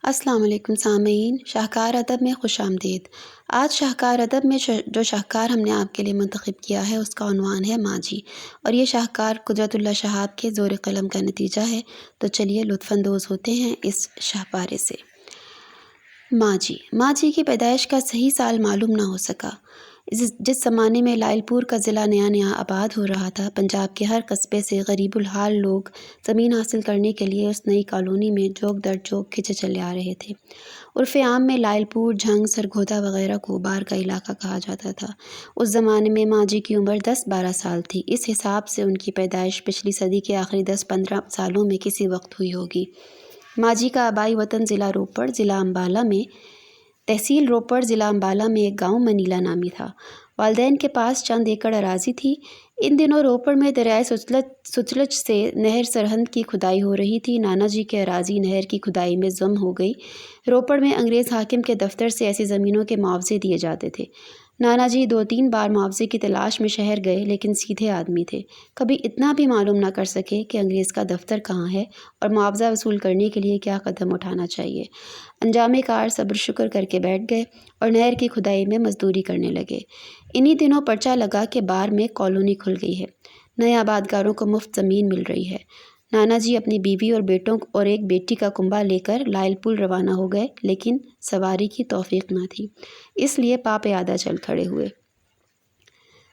السلام علیکم سامعین، شاہکار ادب میں خوش آمدید۔ آج شاہکار ادب میں جو شاہکار ہم نے آپ کے لیے منتخب کیا ہے اس کا عنوان ہے ماں جی، اور یہ شاہکار قدرت اللہ شہاب کے زور قلم کا نتیجہ ہے۔ تو چلیے لطف اندوز ہوتے ہیں اس شاہپارے سے۔ ماں جی کی پیدائش کا صحیح سال معلوم نہ ہو سکا۔ جس زمانے میں لائل پور کا ضلع نیا آباد ہو رہا تھا، پنجاب کے ہر قصبے سے غریب الحال لوگ زمین حاصل کرنے کے لیے اس نئی کالونی میں جوگ در جوگ کھنچے چلے آ رہے تھے۔ عرف عام میں لائل پور، جھنگ، سرگودا وغیرہ کو بار کا علاقہ کہا جاتا تھا۔ اس زمانے میں ماں جی کی عمر 10-12 سال تھی۔ اس حساب سے ان کی پیدائش پچھلی صدی کے آخری 10-15 سالوں میں کسی وقت ہوئی ہوگی۔ ماں جی کا آبائی وطن ضلع روپڑ، ضلع امبالہ میں، تحصیل روپڑ، ضلع امبالہ میں ایک گاؤں منیلا نامی تھا۔ والدین کے پاس چند ایکڑ اراضی تھی۔ ان دنوں روپڑ میں دریائے ستلج سے نہر سرہند کی کھدائی ہو رہی تھی۔ نانا جی کے اراضی نہر کی کھدائی میں ضم ہو گئی۔ روپڑ میں انگریز حاکم کے دفتر سے ایسی زمینوں کے معاوضے دیے جاتے تھے۔ نانا جی 2-3 بار معاوضے کی تلاش میں شہر گئے، لیکن سیدھے آدمی تھے، کبھی اتنا بھی معلوم نہ کر سکے کہ انگریز کا دفتر کہاں ہے اور معاوضہ وصول کرنے کے لیے کیا قدم اٹھانا چاہیے۔ انجام کار صبر شکر کر کے بیٹھ گئے اور نہر کی کھدائی میں مزدوری کرنے لگے۔ انہی دنوں پرچہ لگا کہ بار میں کالونی کھل گئی ہے، نئے آبادگاروں کو مفت زمین مل رہی ہے۔ نانا جی اپنی بیوی اور بیٹوں اور ایک بیٹی کا کنبہ لے کر لائل پور روانہ ہو گئے، لیکن سواری کی توفیق نہ تھی، اس لیے پا پیادہ چل کھڑے ہوئے۔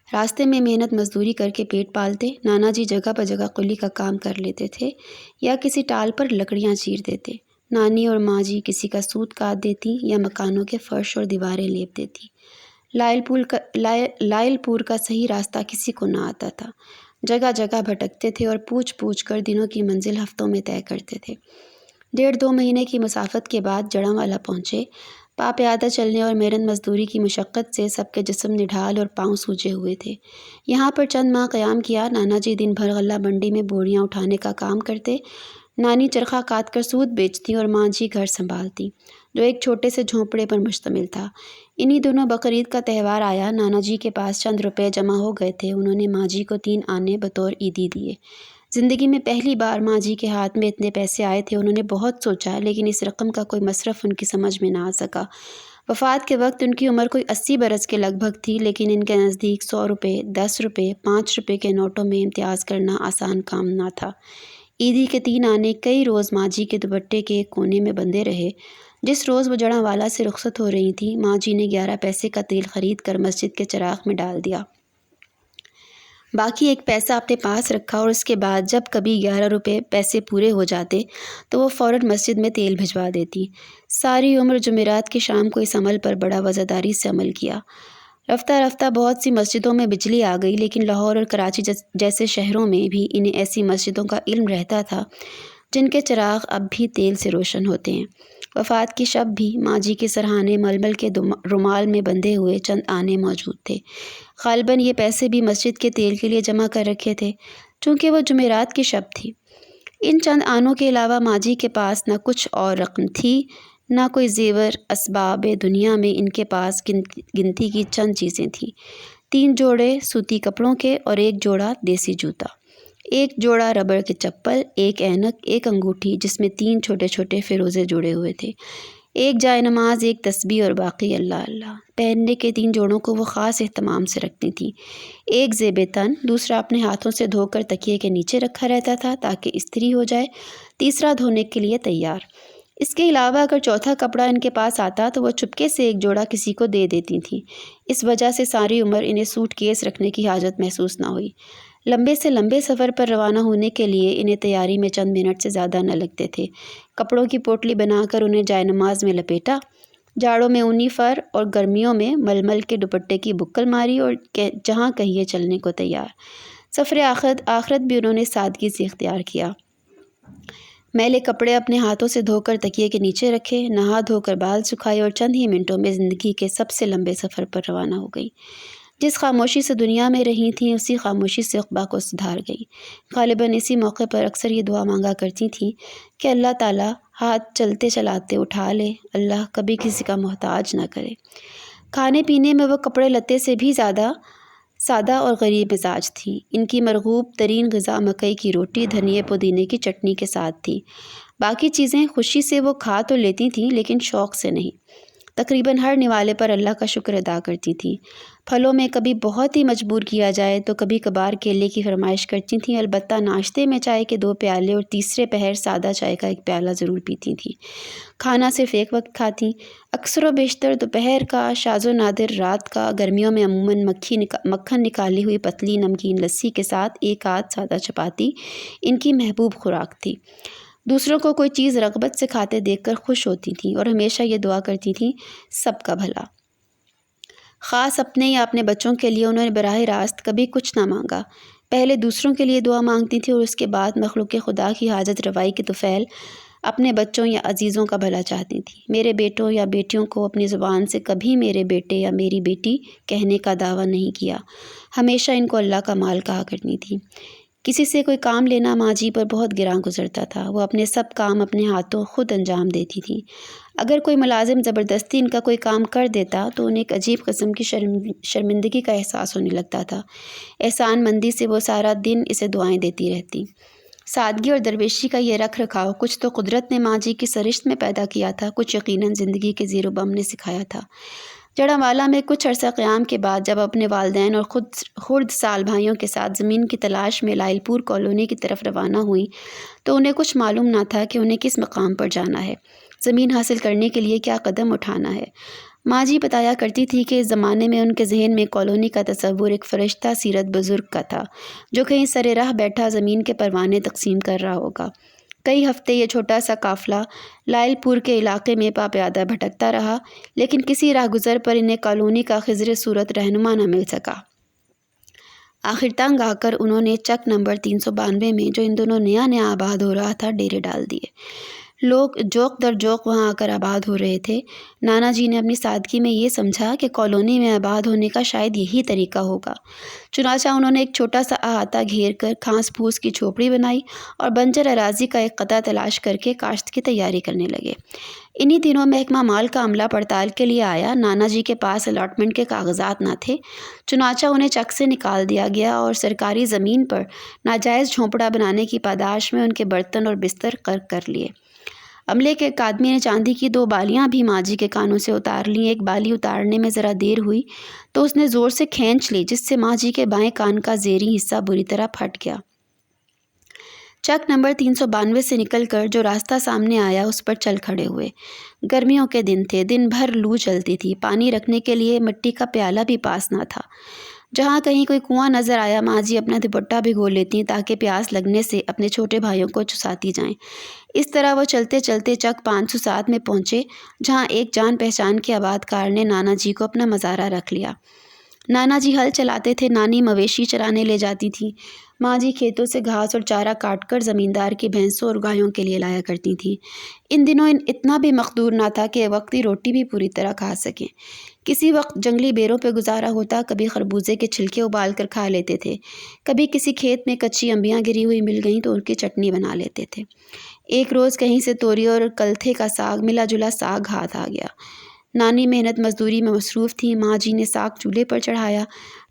راستے میں محنت مزدوری کر کے پیٹ پالتے۔ نانا جی جگہ بجگہ قلی کا کام کر لیتے تھے یا کسی ٹال پر لکڑیاں چیر دیتے۔ نانی اور ماں جی کسی کا سوت کاٹ دیتی یا مکانوں کے فرش اور دیواریں لیپ دیتی۔ لائل پور کا صحیح راستہ کسی کو نہ آتا تھا۔ جگہ جگہ بھٹکتے تھے اور پوچھ پوچھ کر دنوں کی منزل ہفتوں میں طے کرتے تھے۔ 1.5-2 مہینے کی مسافت کے بعد جڑاں والا پہنچے۔ پا پیادہ چلنے اور محنت مزدوری کی مشقت سے سب کے جسم نڈھال اور پاؤں سوجے ہوئے تھے۔ یہاں پر چند ماہ قیام کیا۔ نانا جی دن بھر غلہ منڈی میں بوریاں اٹھانے کا کام کرتے، نانی چرخہ کاٹ کر سوت بیچتی اور ماں جی گھر سنبھالتی، جو ایک چھوٹے سے جھونپڑے پر مشتمل تھا۔ انہی دنوں بقرعید کا تہوار آیا۔ نانا جی کے پاس چند روپے جمع ہو گئے تھے۔ انہوں نے ماں جی کو 3 آنے بطور عیدی دیے۔ زندگی میں پہلی بار ماں جی کے ہاتھ میں اتنے پیسے آئے تھے۔ انہوں نے بہت سوچا، لیکن اس رقم کا کوئی مصرف ان کی سمجھ میں نہ آ سکا۔ وفات کے وقت ان کی عمر کوئی 80 برس کے لگ بھگ تھی، لیکن ان کے نزدیک 100 روپے، 10 روپے، 5 روپے کے نوٹوں میں امتیاز کرنا آسان کام نہ تھا۔ عیدی کے 3 آنے کئی روز ماں جی کے دوپٹے کے ایک کونے میں بندھے رہے۔ جس روز وہ جڑاں والا سے رخصت ہو رہی تھیں، ماں جی نے 11 پیسے کا تیل خرید کر مسجد کے چراغ میں ڈال دیا۔ باقی 1 پیسہ اپنے پاس رکھا اور اس کے بعد جب کبھی 11 روپے پیسے پورے ہو جاتے تو وہ فوراً مسجد میں تیل بھجوا دیتی۔ ساری عمر جمعرات کی شام کو اس عمل پر بڑا وزاداری سے عمل کیا۔ رفتہ رفتہ بہت سی مسجدوں میں بجلی آ گئی، لیکن لاہور اور کراچی جیسے شہروں میں بھی انہیں ایسی مسجدوں کا علم رہتا تھا جن کے چراغ اب بھی تیل سے روشن ہوتے ہیں۔ وفات کی شب بھی ماں جی کے سرہانے ململ کے رومال میں بندھے ہوئے چند آنے موجود تھے۔ غالباً یہ پیسے بھی مسجد کے تیل کے لیے جمع کر رکھے تھے، چونکہ وہ جمعرات کی شب تھی۔ ان چند آنوں کے علاوہ ماں جی کے پاس نہ کچھ اور رقم تھی، نہ کوئی زیور اسباب دنیا میں۔ ان کے پاس گنتی کی چند چیزیں تھیں: 3 جوڑے سوتی کپڑوں کے اور 1 جوڑا دیسی جوتا، 1 جوڑا ربڑ کے چپل، 1 اینک، 1 انگوٹھی جس میں 3 چھوٹے چھوٹے فیروزے جڑے ہوئے تھے، 1 جائے نماز، 1 تسبیح اور باقی اللہ اللہ۔ پہننے کے 3 جوڑوں کو وہ خاص اہتمام سے رکھتی تھیں۔ 1 زیب تن، دوسرا اپنے ہاتھوں سے دھو کر تکیے کے نیچے رکھا رہتا تھا تاکہ استری ہو جائے، تیسرا دھونے کے لیے تیار۔ اس کے علاوہ اگر چوتھا کپڑا ان کے پاس آتا تو وہ چپکے سے 1 جوڑا کسی کو دے دیتی تھیں۔ اس وجہ سے ساری عمر انہیں سوٹ کیس رکھنے کی حاجت محسوس نہ ہوئی۔ لمبے سے لمبے سفر پر روانہ ہونے کے لیے انہیں تیاری میں چند منٹ سے زیادہ نہ لگتے تھے۔ کپڑوں کی پوٹلی بنا کر انہیں جائے نماز میں لپیٹا، جاڑوں میں اونی فر اور گرمیوں میں ململ کے دوپٹے کی بکل ماری اور جہاں کہیے چلنے کو تیار۔ سفر آخرت بھی انہوں نے سادگی سے اختیار کیا۔ میلے کپڑے اپنے ہاتھوں سے دھو کر تکیے کے نیچے رکھے، نہا دھو کر بال سکھائے اور چند ہی منٹوں میں زندگی کے سب سے لمبے سفر پر روانہ ہو گئی۔ جس خاموشی سے دنیا میں رہی تھیں، اسی خاموشی سے عقبہ کو سدھار گئی۔ غالباً اسی موقع پر اکثر یہ دعا مانگا کرتی تھیں کہ اللہ تعالیٰ ہاتھ چلتے چلاتے اٹھا لے، اللہ کبھی کسی کا محتاج نہ کرے۔ کھانے پینے میں وہ کپڑے لتے سے بھی زیادہ سادہ اور غریب مزاج تھی۔ ان کی مرغوب ترین غذا مکئی کی روٹی دھنیے پودینے کی چٹنی کے ساتھ تھی۔ باقی چیزیں خوشی سے وہ کھا تو لیتی تھیں لیکن شوق سے نہیں۔ تقریباً ہر نوالے پر اللہ کا شکر ادا کرتی تھیں۔ پھلوں میں کبھی بہت ہی مجبور کیا جائے تو کبھی کبھار کیلے کی فرمائش کرتی تھیں، البتہ ناشتے میں چائے کے 2 پیالے اور تیسرے پہر سادہ چائے کا 1 پیالہ ضرور پیتی تھیں۔ کھانا صرف ایک وقت کھاتیں، اکثر و بیشتر دوپہر کا، شاذ و نادر رات کا۔ گرمیوں میں عموماً مکھن نکالی ہوئی پتلی نمکین لسی کے ساتھ 1 آدھ سادہ چپاتی ان کی محبوب خوراک تھی۔ دوسروں کو کوئی چیز رغبت سے کھاتے دیکھ کر خوش ہوتی تھیں اور ہمیشہ یہ دعا کرتی تھیں سب کا بھلا۔ خاص اپنے یا اپنے بچوں کے لیے انہوں نے براہ راست کبھی کچھ نہ مانگا۔ پہلے دوسروں کے لیے دعا مانگتی تھیں اور اس کے بعد مخلوق خدا کی حاجت روائی کے طفیل اپنے بچوں یا عزیزوں کا بھلا چاہتی تھیں۔ میرے بیٹوں یا بیٹیوں کو اپنی زبان سے کبھی میرے بیٹے یا میری بیٹی کہنے کا دعویٰ نہیں کیا، ہمیشہ ان کو اللہ کا مال کہا کرتی تھیں۔ کسی سے کوئی کام لینا ماں جی پر بہت گراں گزرتا تھا۔ وہ اپنے سب کام اپنے ہاتھوں خود انجام دیتی تھیں۔ اگر کوئی ملازم زبردستی ان کا کوئی کام کر دیتا تو انہیں ایک عجیب قسم کی شرمندگی کا احساس ہونے لگتا تھا۔ احسان مندی سے وہ سارا دن اسے دعائیں دیتی رہتی۔ سادگی اور درویشی کا یہ رکھ رکھاؤ کچھ تو قدرت نے ماں جی کی سرشت میں پیدا کیا تھا، کچھ یقیناً زندگی کے زیر و بم نے سکھایا تھا۔ جڑاوالا میں کچھ عرصہ قیام کے بعد جب اپنے والدین اور خرد سال بھائیوں کے ساتھ زمین کی تلاش میں لائل پور کالونی کی طرف روانہ ہوئیں تو انہیں کچھ معلوم نہ تھا کہ انہیں کس مقام پر جانا ہے، زمین حاصل کرنے کے لیے کیا قدم اٹھانا ہے۔ ماں جی بتایا کرتی تھی کہ اس زمانے میں ان کے ذہن میں کالونی کا تصور ایک فرشتہ سیرت بزرگ کا تھا جو کہیں سرے راہ بیٹھا زمین کے پروانے تقسیم کر رہا ہوگا۔ کئی ہفتے یہ چھوٹا سا قافلہ لائل پور کے علاقے میں پا پیادہ بھٹکتا رہا، لیکن کسی راہ گزر پر انہیں کالونی کا خضر صورت رہنما نہ مل سکا۔ آخر تنگ آ کر انہوں نے چک نمبر 392 میں، جو ان دنوں نیا نیا آباد ہو رہا تھا، ڈیرے ڈال دیے۔ لوگ جوق در جوق وہاں آ کر آباد ہو رہے تھے۔ نانا جی نے اپنی سادگی میں یہ سمجھا کہ کالونی میں آباد ہونے کا شاید یہی طریقہ ہوگا، چنانچہ انہوں نے ایک چھوٹا سا احاطہ گھیر کر گھاس پھوس کی جھوپڑی بنائی اور بنجر اراضی کا ایک قطعہ تلاش کر کے کاشت کی تیاری کرنے لگے۔ انہی دنوں محکمہ مال کا عملہ پڑتال کے لیے آیا۔ نانا جی کے پاس الاٹمنٹ کے کاغذات نہ تھے، چنانچہ انہیں چک سے نکال دیا گیا اور سرکاری زمین پر ناجائز جھونپڑا بنانے کی پاداش میں ان کے برتن اور بستر غرق کر لیے۔ عملے کے ایک آدمی نے چاندی کی 2 بالیاں بھی ماں جی کے کانوں سے اتار لیں۔ ایک بالی اتارنے میں ذرا دیر ہوئی تو اس نے زور سے کھینچ لی، جس سے ماں جی کے بائیں کان کا زیریں حصہ بری طرح پھٹ گیا۔ چک نمبر 392 سے نکل کر جو راستہ سامنے آیا اس پر چل کھڑے ہوئے۔ گرمیوں کے دن تھے، دن بھر لو چلتی تھی، پانی رکھنے کے لیے مٹی کا پیالہ بھی پاس نہ تھا۔ جہاں کہیں کوئی کنواں نظر آیا ماں جی اپنا دوپٹہ بھگو لیتی تاکہ پیاس لگنے سے اپنے چھوٹے بھائیوں کو چساتی جائیں۔ اس طرح وہ چلتے چلتے چک 507 میں پہنچے، جہاں ایک جان پہچان کے آباد کار نے نانا جی کو اپنا مزارہ رکھ لیا۔ نانا جی ہل چلاتے تھے، نانی مویشی چرانے لے جاتی تھیں، ماں جی کھیتوں سے گھاس اور چارہ کاٹ کر زمیندار کی بھینسوں اور گایوں کے لیے لایا کرتی تھیں۔ ان دنوں اتنا بھی مقدور نہ تھا کہ وقتی روٹی بھی پوری طرح کھا سکیں۔ کسی وقت جنگلی بیروں پہ گزارا ہوتا، کبھی خربوزے کے چھلکے ابال کر کھا لیتے تھے، کبھی کسی کھیت میں کچی انبیاں گری ہوئی مل گئیں تو ان کی چٹنی بنا لیتے تھے۔ ایک روز کہیں سے توری اور کلتھے کا ساگ، ملا جلا ساگ ہاتھ آ گیا۔ نانی محنت مزدوری میں مصروف تھیں۔ ماں جی نے ساگ چولہے پر چڑھایا۔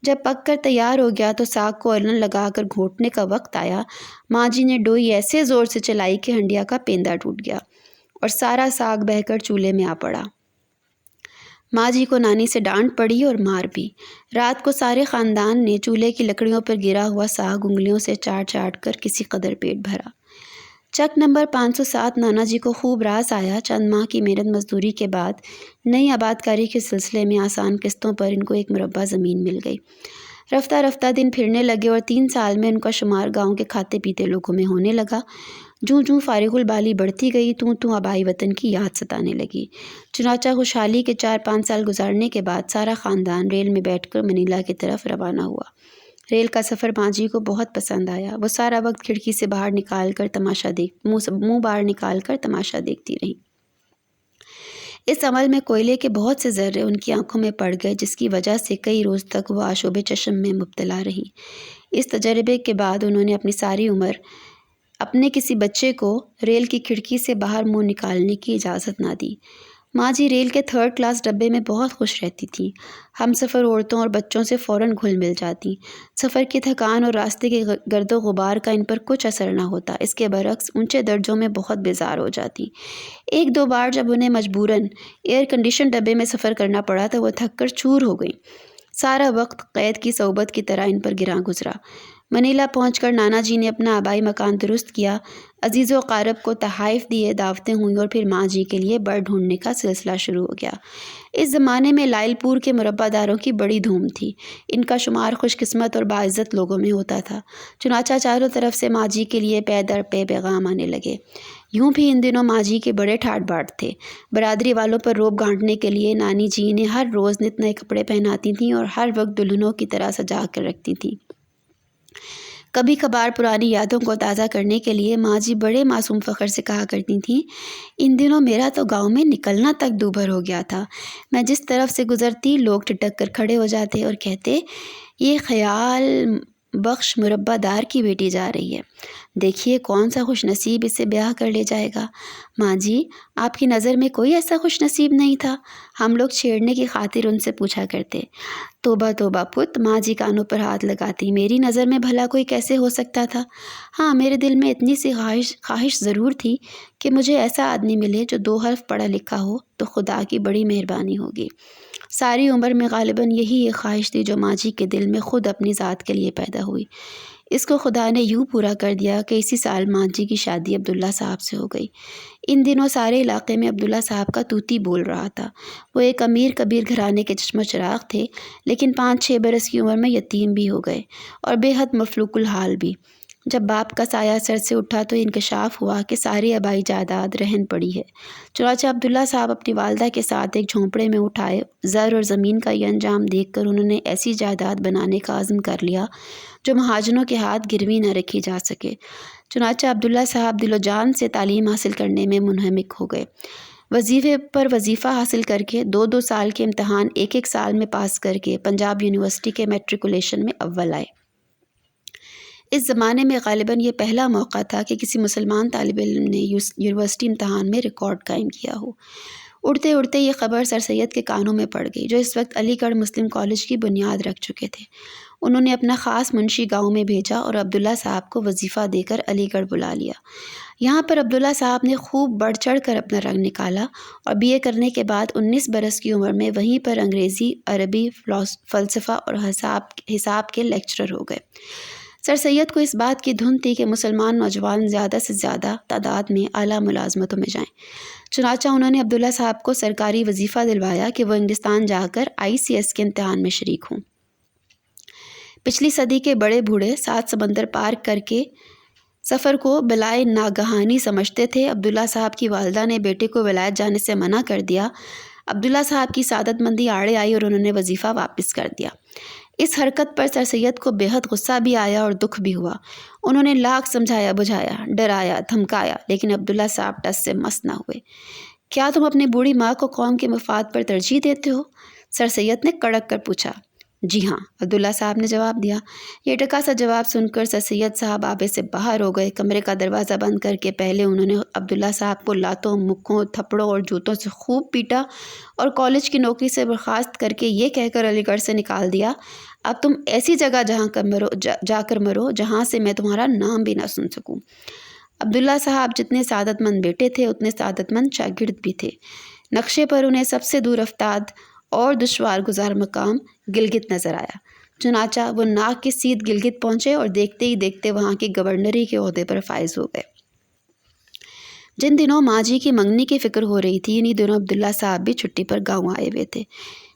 جب پک کر تیار ہو گیا تو ساگ کو اولن لگا کر گھونٹنے کا وقت آیا۔ ماں جی نے ڈوئی ایسے زور سے چلائی کہ ہنڈیا کا پیندا ٹوٹ گیا اور سارا ساگ بہہ کر چولہے میں آ پڑا۔ ماں جی کو نانی سے ڈانٹ پڑی اور مار بھی۔ رات کو سارے خاندان نے چولہے کی لکڑیوں پر گرا ہوا ساگ انگلیوں سے چاٹ چاٹ کر کسی قدر پیٹ بھرا۔ چک نمبر 507 نانا جی کو خوب راس آیا۔ چند ماہ کی محنت مزدوری کے بعد نئی آباد کاری کے سلسلے میں آسان قسطوں پر ان کو 1 مربع زمین مل گئی۔ رفتہ رفتہ دن پھرنے لگے اور 3 سال میں ان کا شمار گاؤں کے کھاتے پیتے لوگوں میں ہونے لگا۔ جوں جوں فارغ البالی بڑھتی گئی توں آبائی وطن کی یاد ستانے لگی۔ چنانچہ خوشحالی کے 4-5 سال گزارنے کے بعد سارا خاندان ریل میں بیٹھ کر منیلا کی طرف روانہ ہوا۔ ریل کا سفر ماں جی کو بہت پسند آیا۔ وہ سارا وقت کھڑکی سے باہر نکال کر منہ باہر نکال کر تماشا دیکھتی رہیں۔ اس عمل میں کوئلے کے بہت سے ذرے ان کی آنکھوں میں پڑ گئے، جس کی وجہ سے کئی روز تک وہ آشوب چشم میں مبتلا رہیں۔ اس تجربے کے بعد انہوں نے اپنی ساری عمر اپنے کسی بچے کو ریل کی کھڑکی سے باہر منہ نکالنے کی اجازت نہ دی۔ ماں جی ریل کے 3rd کلاس ڈبے میں بہت خوش رہتی تھیں۔ ہم سفر عورتوں اور بچوں سے فوراً گھل مل جاتی۔ سفر کی تھکان اور راستے کے گرد و غبار کا ان پر کچھ اثر نہ ہوتا، اس کے برعکس اونچے درجوں میں بہت بیزار ہو جاتی۔ 1-2 بار جب انہیں مجبوراً ایئر کنڈیشن ڈبے میں سفر کرنا پڑا تو وہ تھک کر چور ہو گئیں۔ سارا وقت قید کی صحبت کی طرح ان پر گراں گزرا۔ منیلا پہنچ کر نانا جی نے اپنا آبائی مکان درست کیا، عزیز و اقارب کو تحائف دیے، دعوتیں ہوئیں اور پھر ماں جی کے لیے بڑ ڈھونڈنے کا سلسلہ شروع ہو گیا۔ اس زمانے میں لائل پور کے مربع داروں کی بڑی دھوم تھی۔ ان کا شمار خوش قسمت اور باعزت لوگوں میں ہوتا تھا۔ چنانچہ چاروں طرف سے ماں جی کے لیے پے در پے پیغام آنے لگے۔ یوں بھی ان دنوں ماں جی کے بڑے ٹھاٹ باٹ تھے۔ برادری والوں پر روب گھانٹنے کے لیے نانی جی انہیں ہر روز نت نئے کپڑے پہناتی تھیں اور ہر وقت دلہنوں کی طرح سجا کر رکھتی تھیں۔ کبھی کبھار پرانی یادوں کو تازہ کرنے کے لیے ماں جی بڑے معصوم فخر سے کہا کرتی تھیں، ان دنوں میرا تو گاؤں میں نکلنا تک دوبھر ہو گیا تھا۔ میں جس طرف سے گزرتی لوگ ٹھٹک کر کھڑے ہو جاتے اور کہتے، یہ خیال بخش مربع دار کی بیٹی جا رہی ہے، دیکھیے کون سا خوش نصیب اسے بیاہ کر لے جائے گا۔ ماں جی، آپ کی نظر میں کوئی ایسا خوش نصیب نہیں تھا؟ ہم لوگ چھیڑنے کی خاطر ان سے پوچھا کرتے۔ توبہ توبہ پت، ماں جی کانوں پر ہاتھ لگاتی، میری نظر میں بھلا کوئی کیسے ہو سکتا تھا؟ ہاں، میرے دل میں اتنی سی خواہش ضرور تھی کہ مجھے ایسا آدمی ملے جو 2 حرف پڑھا لکھا ہو تو خدا کی بڑی مہربانی ہوگی۔ ساری عمر میں غالباً یہی ایک خواہش تھی جو ماں جی کے دل میں خود اپنی ذات کے لیے پیدا ہوئی۔ اس کو خدا نے یوں پورا کر دیا کہ اسی سال ماں جی کی شادی عبداللہ صاحب سے ہو گئی۔ ان دنوں سارے علاقے میں عبداللہ صاحب کا توتی بول رہا تھا۔ وہ ایک امیر کبیر گھرانے کے چشم و چراغ تھے، لیکن 5-6 برس کی عمر میں یتیم بھی ہو گئے اور بے حد مفلوق الحال بھی۔ جب باپ کا سایہ سر سے اٹھا تو انکشاف ہوا کہ ساری آبائی جائیداد رہن پڑی ہے۔ چنانچہ عبداللہ صاحب اپنی والدہ کے ساتھ ایک جھونپڑے میں اٹھائے۔ زر اور زمین کا یہ انجام دیکھ کر انہوں نے ایسی جائیداد بنانے کا عزم کر لیا جو مہاجنوں کے ہاتھ گروی نہ رکھی جا سکے۔ چنانچہ عبداللہ صاحب دل و جان سے تعلیم حاصل کرنے میں منہمک ہو گئے۔ وظیفے پر وظیفہ حاصل کر کے 2-2 سال کے امتحان 1-1 سال میں پاس کر کے پنجاب یونیورسٹی کے میٹریکولیشن میں اول آئے۔ اس زمانے میں غالباً یہ پہلا موقع تھا کہ کسی مسلمان طالب علم نے یونیورسٹی امتحان میں ریکارڈ قائم کیا ہو۔ اڑتے اڑتے یہ خبر سر سید کے کانوں میں پڑ گئی، جو اس وقت علی گڑھ مسلم کالج کی بنیاد رکھ چکے تھے۔ انہوں نے اپنا خاص منشی گاؤں میں بھیجا اور عبداللہ صاحب کو وظیفہ دے کر علی گڑھ بلا لیا۔ یہاں پر عبداللہ صاحب نے خوب بڑھ چڑھ کر اپنا رنگ نکالا اور BA کرنے کے بعد 19 برس کی عمر میں وہیں پر انگریزی، عربی، فلسفہ اور حساب کے لیکچرر ہو گئے۔ سر سید کو اس بات کی دھن تھی کہ مسلمان نوجوان زیادہ سے زیادہ تعداد میں اعلیٰ ملازمتوں میں جائیں۔ چنانچہ انہوں نے عبداللہ صاحب کو سرکاری وظیفہ دلوایا کہ وہ انگلستان جا کر ICS کے امتحان میں شریک ہوں۔ پچھلی صدی کے بڑے بوڑھے 7 سمندر پار کر کے سفر کو بلائے ناگہانی سمجھتے تھے۔ عبداللہ صاحب کی والدہ نے بیٹے کو ولایت جانے سے منع کر دیا۔ عبداللہ صاحب کی سعادت مندی آڑے آئی اور انہوں نے وظیفہ واپس کر دیا۔ اس حرکت پر سر سید کو بے حد غصہ بھی آیا اور دکھ بھی ہوا۔ انہوں نے لاکھ سمجھایا بجھایا، ڈرایا دھمکایا، لیکن عبداللہ صاحب ٹس سے مس نہ ہوئے۔ کیا تم اپنی بوڑھی ماں کو قوم کے مفاد پر ترجیح دیتے ہو؟ سر سید نے کڑک کر پوچھا۔ جی ہاں، عبداللہ صاحب نے جواب دیا۔ یہ ٹکا سا جواب سن کر سر سید صاحب آبے سے باہر ہو گئے۔ کمرے کا دروازہ بند کر کے پہلے انہوں نے عبداللہ صاحب کو لاتوں، مکوں، تھپڑوں اور جوتوں سے خوب پیٹا اور کالج کی نوکری سے برخاست کر کے یہ کہہ کر علی گڑھ سے نکال دیا، اب تم ایسی جگہ جا کر مرو جہاں سے میں تمہارا نام بھی نہ سن سکوں۔ عبداللہ صاحب جتنے سعادت مند بیٹے تھے اتنے سعادت مند شاگرد بھی تھے۔ نقشے پر انہیں سب سے دور افتاد اور دشوار گزار مقام گلگت نظر آیا۔ چنانچہ وہ ناک کی سیدھ گلگت پہنچے اور دیکھتے ہی دیکھتے وہاں کی گورنری کے عہدے پر فائز ہو گئے۔ جن دنوں ماں جی کی منگنی کی فکر ہو رہی تھی، انہی دنوں عبداللہ صاحب بھی چھٹی پر گاؤں آئے ہوئے تھے۔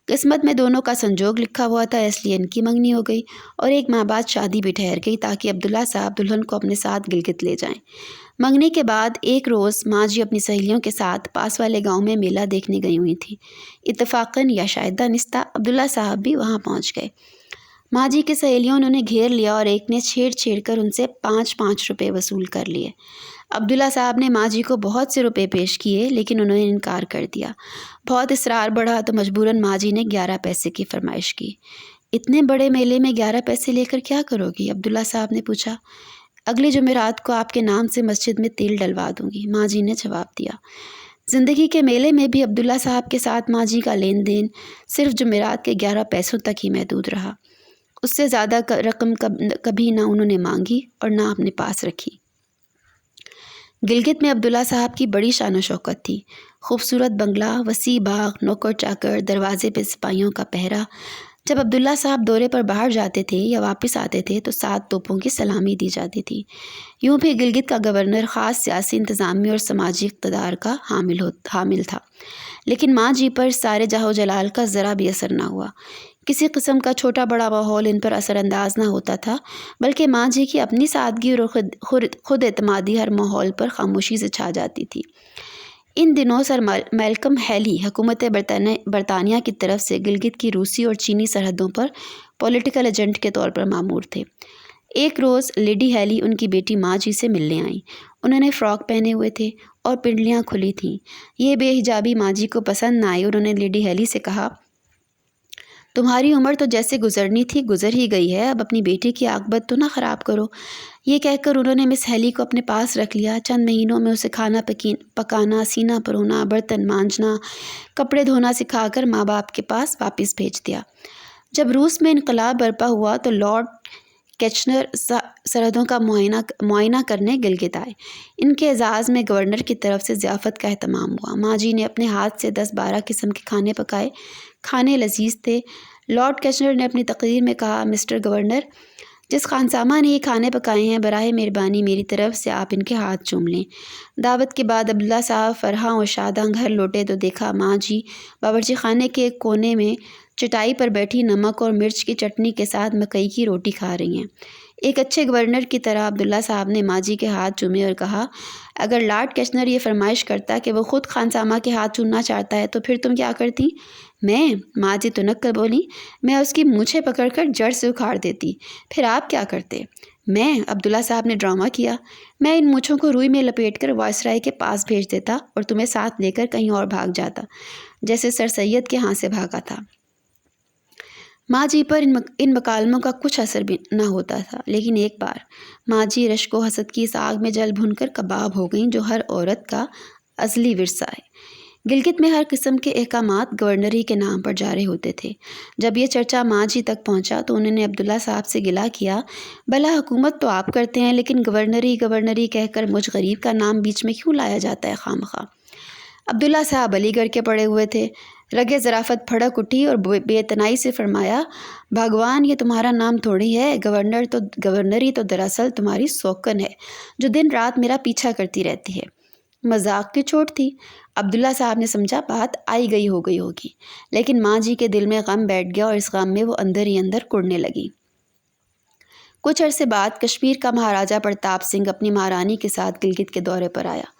قسمت میں دونوں کا سنجوگ لکھا ہوا تھا، اس لیے ان کی منگنی ہو گئی اور 1 ماہ بعد شادی بھی ٹھہر گئی تاکہ عبداللہ صاحب دلہن کو اپنے ساتھ گلگت لے جائیں۔ منگنی کے بعد ایک روز ماں جی اپنی سہیلیوں کے ساتھ پاس والے گاؤں میں میلہ دیکھنے گئی ہوئی تھیں۔ اتفاقاً یا شاید دانستہ عبداللہ صاحب بھی وہاں پہنچ گئے۔ ماں جی کی سہیلیوں نے انہیں گھیر لیا اور ایک نے چھیڑ کر ان سے 5-5 روپے وصول کر لیے۔ عبداللہ صاحب نے ماں جی کو بہت سے روپے پیش کیے لیکن انہوں نے انکار کر دیا۔ بہت اصرار بڑھا تو مجبوراً ماں جی نے 11 پیسے کی فرمائش کی۔ اتنے بڑے میلے میں 11 پیسے لے کر کیا کرو گی؟ عبداللہ صاحب نے پوچھا۔ اگلی جمعرات کو آپ کے نام سے مسجد میں تیل ڈلوا دوں گی، ماں جی نے جواب دیا۔ زندگی کے میلے میں بھی عبداللہ صاحب کے ساتھ ماں جی کا لین دین صرف جمعرات کے 11 پیسوں تک ہی محدود رہا۔ اس سے زیادہ رقم کبھی نہ انہوں نے مانگی اور نہ اپنے پاس رکھی۔ گلگت میں عبداللہ صاحب کی بڑی شان و شوکت تھی۔ خوبصورت بنگلہ، وسیع باغ، نوکر چاکر، دروازے پہ سپاہیوں کا پہرا۔ جب عبداللہ صاحب دورے پر باہر جاتے تھے یا واپس آتے تھے تو 7 توپوں کی سلامی دی جاتی تھی۔ یوں بھی گلگت کا گورنر خاص سیاسی انتظامی اور سماجی اقتدار کا حامل تھا، لیکن ماں جی پر سارے جاہ و جلال کا ذرا بھی اثر نہ ہوا۔ کسی قسم کا چھوٹا بڑا ماحول ان پر اثر انداز نہ ہوتا تھا، بلکہ ماں جی کی اپنی سادگی اور خود اعتمادی ہر ماحول پر خاموشی سے چھا جاتی تھی۔ ان دنوں سر میلکم ہیلی حکومت برطانیہ کی طرف سے گلگت کی روسی اور چینی سرحدوں پر پولیٹیکل ایجنٹ کے طور پر مامور تھے۔ ایک روز لیڈی ہیلی ان کی بیٹی ماں جی سے ملنے آئیں۔ انہوں نے فراک پہنے ہوئے تھے اور پنڈلیاں کھلی تھیں۔ یہ بے حجابی ماں جی کو پسند نہ آئی۔ انہوں نے لیڈی ہیلی سے کہا، تمہاری عمر تو جیسے گزرنی تھی گزر ہی گئی ہے، اب اپنی بیٹی کی عاقبت تو نہ خراب کرو۔ یہ کہہ کر انہوں نے مس ہیلی کو اپنے پاس رکھ لیا۔ چند مہینوں میں اسے کھانا پکانا، سینہ پرونا، برتن مانجنا، کپڑے دھونا سکھا کر ماں باپ کے پاس واپس بھیج دیا۔ جب روس میں انقلاب برپا ہوا تو لارڈ کیچنر سرحدوں کا معائنہ کرنے گلگت آئے۔ ان کے اعزاز میں گورنر کی طرف سے ضیافت کا اہتمام ہوا۔ ماں جی نے اپنے ہاتھ سے 10-12 قسم کے کھانے پکائے۔ کھانے لذیذ تھے۔ لارڈ کیچنر نے اپنی تقریر میں کہا، مسٹر گورنر، جس خانسامہ نے یہ کھانے پکائے ہیں براہ مہربانی میری طرف سے آپ ان کے ہاتھ چوم لیں۔ دعوت کے بعد عبداللہ صاحب فرحاں و شاداں گھر لوٹے تو دیکھا ماں جی باورچی خانے کے ایک کونے میں چٹائی پر بیٹھی نمک اور مرچ کی چٹنی کے ساتھ مکئی کی روٹی کھا رہی ہیں۔ ایک اچھے گورنر کی طرح عبداللہ صاحب نے ماں جی کے ہاتھ چومے اور کہا، اگر لارڈ کیچنر یہ فرمائش کرتا کہ وہ خود خانسامہ کے ہاتھ چومنا چاہتا ہے تو پھر تم کیا کرتی؟ میں؟ ماں جی تنک کر بولی، میں اس کی مونچھیں پکڑ کر جڑ سے اکھاڑ دیتی۔ پھر آپ کیا کرتے؟ میں؟ عبداللہ صاحب نے ڈرامہ کیا، میں ان مونچھوں کو روئی میں لپیٹ کر وائسرائے کے پاس بھیج دیتا اور تمہیں ساتھ لے کر کہیں اور بھاگ جاتا، جیسے سر سید کے ہاں سے بھاگا تھا۔ ماں جی پر ان مکالموں کا کچھ اثر بھی نہ ہوتا تھا، لیکن ایک بار ماں جی رشک و حسد کی اس آگ میں جل بھن کر کباب ہو گئیں جو ہر عورت کا ازلی ورثہ ہے۔ گلگت میں ہر قسم کے احکامات گورنری کے نام پر جاری ہوتے تھے۔ جب یہ چرچا ماں جی تک پہنچا تو انہوں نے عبداللہ صاحب سے گلہ کیا، بھلا حکومت تو آپ کرتے ہیں لیکن گورنری کہہ کر مجھ غریب کا نام بیچ میں کیوں لایا جاتا ہے خواہ۔ عبداللہ صاحب علی گڑھ کے پڑے ہوئے تھے۔ رگِ ظرافت پھڑک اٹھی اور بے اتنائی سے فرمایا، بھگوان یہ تمہارا نام تھوڑی ہے، گورنری تو دراصل تمہاری سوکن ہے جو دن رات میرا پیچھا کرتی رہتی ہے۔ مذاق کی چوٹ تھی۔ عبداللہ صاحب نے سمجھا بات آئی گئی ہوگی، لیکن ماں جی کے دل میں غم بیٹھ گیا اور اس غم میں وہ اندر ہی اندر کڑنے لگی۔ کچھ عرصے بعد کشمیر کا مہاراجہ پرتاپ سنگھ اپنی مہارانی کے ساتھ گلگت کے دورے پر آیا۔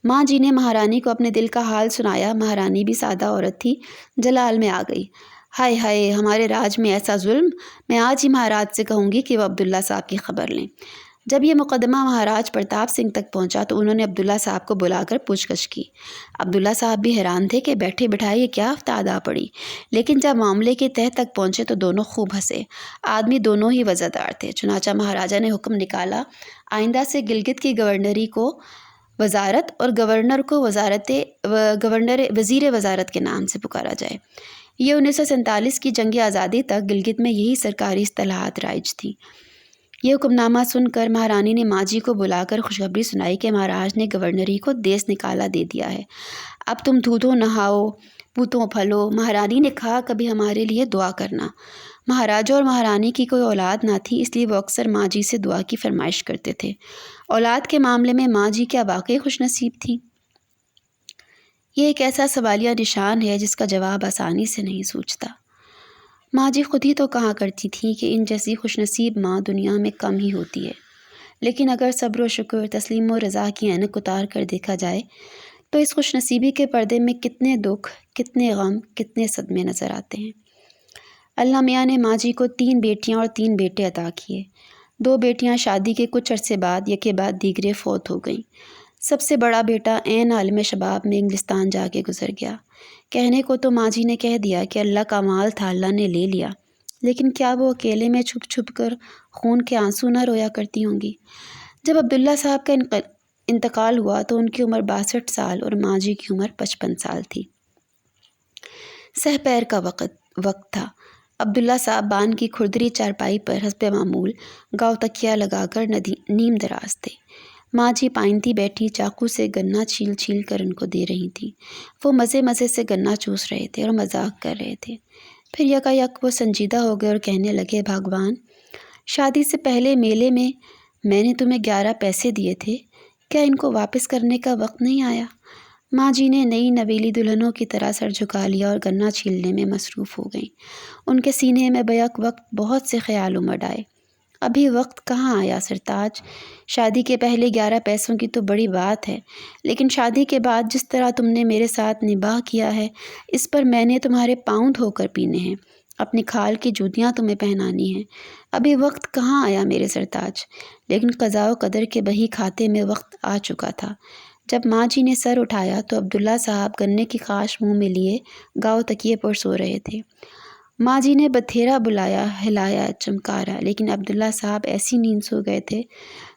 ماں جی نے مہارانی کو اپنے دل کا حال سنایا۔ مہارانی بھی سادہ عورت تھی، جلال میں آ گئی۔ ہائے ہائے، ہمارے راج میں ایسا ظلم! میں آج ہی مہاراج سے کہوں گی کہ وہ عبداللہ صاحب کی خبر لیں۔ جب یہ مقدمہ مہاراج پرتاپ سنگھ تک پہنچا تو انہوں نے عبداللہ صاحب کو بلا کر پوچھ گچھ کی۔ عبداللہ صاحب بھی حیران تھے کہ بیٹھے بٹھائے یہ کیا افتاد آ پڑی، لیکن جب معاملے کے تہہ تک پہنچے تو دونوں خوب ہنسے۔ آدمی دونوں ہی وزادار تھے۔ چنانچہ مہاراجہ نے حکم نکالا، آئندہ سے گلگت کی گورنری کو وزارت اور گورنر کو وزیر وزارت کے نام سے پکارا جائے۔ یہ 1947 کی جنگ آزادی تک گلگت میں یہی سرکاری اصطلاحات رائج تھیں۔ یہ حکم نامہ سن کر مہارانی نے ماں جی کو بلا کر خوشخبری سنائی کہ مہاراج نے گورنری کو دیس نکالا دے دیا ہے، اب تم دودھوں نہاؤ پوتوں پھلو۔ مہارانی نے کہا، کبھی ہمارے لیے دعا کرنا۔ مہاراجہ اور مہارانی کی کوئی اولاد نہ تھی، اس لیے وہ اکثر ماں جی سے دعا کی فرمائش کرتے تھے۔ اولاد کے معاملے میں ماں جی کیا واقعی خوش نصیب تھیں؟ یہ ایک ایسا سوالیہ نشان ہے جس کا جواب آسانی سے نہیں سوچتا۔ ماں جی خود ہی تو کہا کرتی تھیں کہ ان جیسی خوش نصیب ماں دنیا میں کم ہی ہوتی ہے، لیکن اگر صبر و شکر، تسلیم و رضا کی اینک اتار کر دیکھا جائے تو اس خوش نصیبی کے پردے میں کتنے دکھ، کتنے غم، کتنے صدمے نظر آتے ہیں۔ اللہ میاں نے ماں جی کو 3 بیٹیاں اور 3 بیٹے عطا کیے۔ 2 بیٹیاں شادی کے کچھ عرصے بعد یکے بعد دیگرے فوت ہو گئیں۔ سب سے بڑا بیٹا عین عالم شباب میں انگلستان جا کے گزر گیا۔ کہنے کو تو ماں جی نے کہہ دیا کہ اللہ کا مال تھا، اللہ نے لے لیا، لیکن کیا وہ اکیلے میں چھپ چھپ کر خون کے آنسو نہ رویا کرتی ہوں گی؟ جب عبداللہ صاحب کا انتقال ہوا تو ان کی عمر 62 سال اور ماں جی کی عمر 55 سال تھی۔ سہ پیر کا وقت تھا۔ عبداللہ صاحب بان کی کھردری چارپائی پر حسب معمول گاؤ تکیہ لگا کر نیم دراز تھے۔ ماں جی پائنتی بیٹھی چاقو سے گنا چھیل چھیل کر ان کو دے رہی تھیں۔ وہ مزے مزے سے گنا چوس رہے تھے اور مذاق کر رہے تھے۔ پھر یکایک وہ سنجیدہ ہو گئے اور کہنے لگے، بھاگوان، شادی سے پہلے میلے میں نے تمہیں 11 پیسے دیے تھے، کیا ان کو واپس کرنے کا وقت نہیں آیا؟ ماں جی نے نئی نویلی دلہنوں کی طرح سر جھکا لیا اور گنا چھیلنے میں مصروف ہو گئیں۔ ان کے سینے میں بیک وقت بہت سے خیال امڈ آئے۔ ابھی وقت کہاں آیا سرتاج؟ شادی کے پہلے 11 پیسوں کی تو بڑی بات ہے، لیکن شادی کے بعد جس طرح تم نے میرے ساتھ نباہ کیا ہے، اس پر میں نے تمہارے پاؤں دھو کر پینے ہیں، اپنی کھال کی جوتیاں تمہیں پہنانی ہیں۔ ابھی وقت کہاں آیا میرے سرتاج؟ لیکن قضاء و قدر کے بہی کھاتے میں وقت آ چکا تھا۔ جب ماں جی نے سر اٹھایا تو عبداللہ صاحب گنے کی خاش منہ میں لیے گاؤ تکیے پر سو رہے تھے۔ ماں جی نے بتھیرا بلایا، ہلایا، چمکارا، لیکن عبداللہ صاحب ایسی نیند سو گئے تھے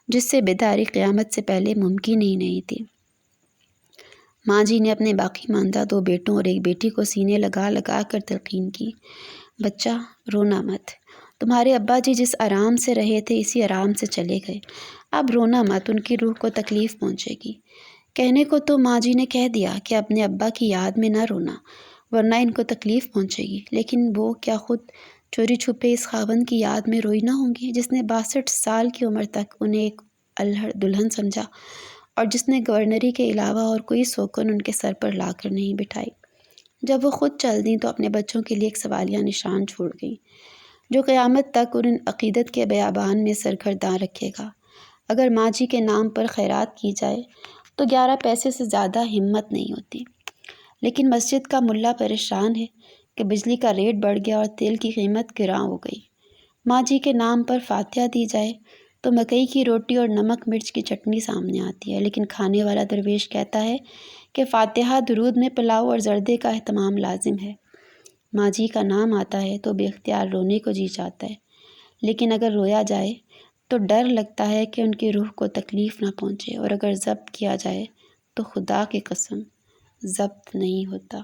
جس سے بیداری قیامت سے پہلے ممکن ہی نہیں تھی۔ ماں جی نے اپنے باقی ماندہ 2 بیٹوں اور 1 بیٹی کو سینے لگا لگا کر تلقین کی، بچہ رونا مت، تمہارے ابا جی جس آرام سے رہے تھے اسی آرام سے چلے گئے، اب رونا مت، ان کی روح کو تکلیف پہنچے گی۔ کہنے کو تو ماں جی نے کہہ دیا کہ اپنے ابا کی یاد میں نہ رونا ورنہ ان کو تکلیف پہنچے گی، لیکن وہ کیا خود چوری چھپے اس خاوند کی یاد میں روئی نہ ہوں گی جس نے 62 سال کی عمر تک انہیں ایک الہڑ دلہن سمجھا اور جس نے گورنری کے علاوہ اور کوئی سوکن ان کے سر پر لا کر نہیں بٹھائی۔ جب وہ خود چل دیں تو اپنے بچوں کے لیے ایک سوالیہ نشان چھوڑ گئیں جو قیامت تک ان عقیدت کے بیابان میں سرگرداں رکھے گا۔ اگر ماں جی کے نام پر خیرات کی جائے تو 11 پیسے سے زیادہ ہمت نہیں ہوتی، لیکن مسجد کا ملا پریشان ہے کہ بجلی کا ریٹ بڑھ گیا اور تیل کی قیمت گراں ہو گئی۔ ماں جی کے نام پر فاتحہ دی جائے تو مکئی کی روٹی اور نمک مرچ کی چٹنی سامنے آتی ہے، لیکن کھانے والا درویش کہتا ہے کہ فاتحہ درود میں پلاؤ اور زردے کا اہتمام لازم ہے۔ ماں جی کا نام آتا ہے تو بے اختیار رونے کو جی چاہتا ہے، لیکن اگر رویا جائے تو ڈر لگتا ہے کہ ان کی روح کو تکلیف نہ پہنچے، اور اگر ضبط کیا جائے تو خدا کی قسم ضبط نہیں ہوتا۔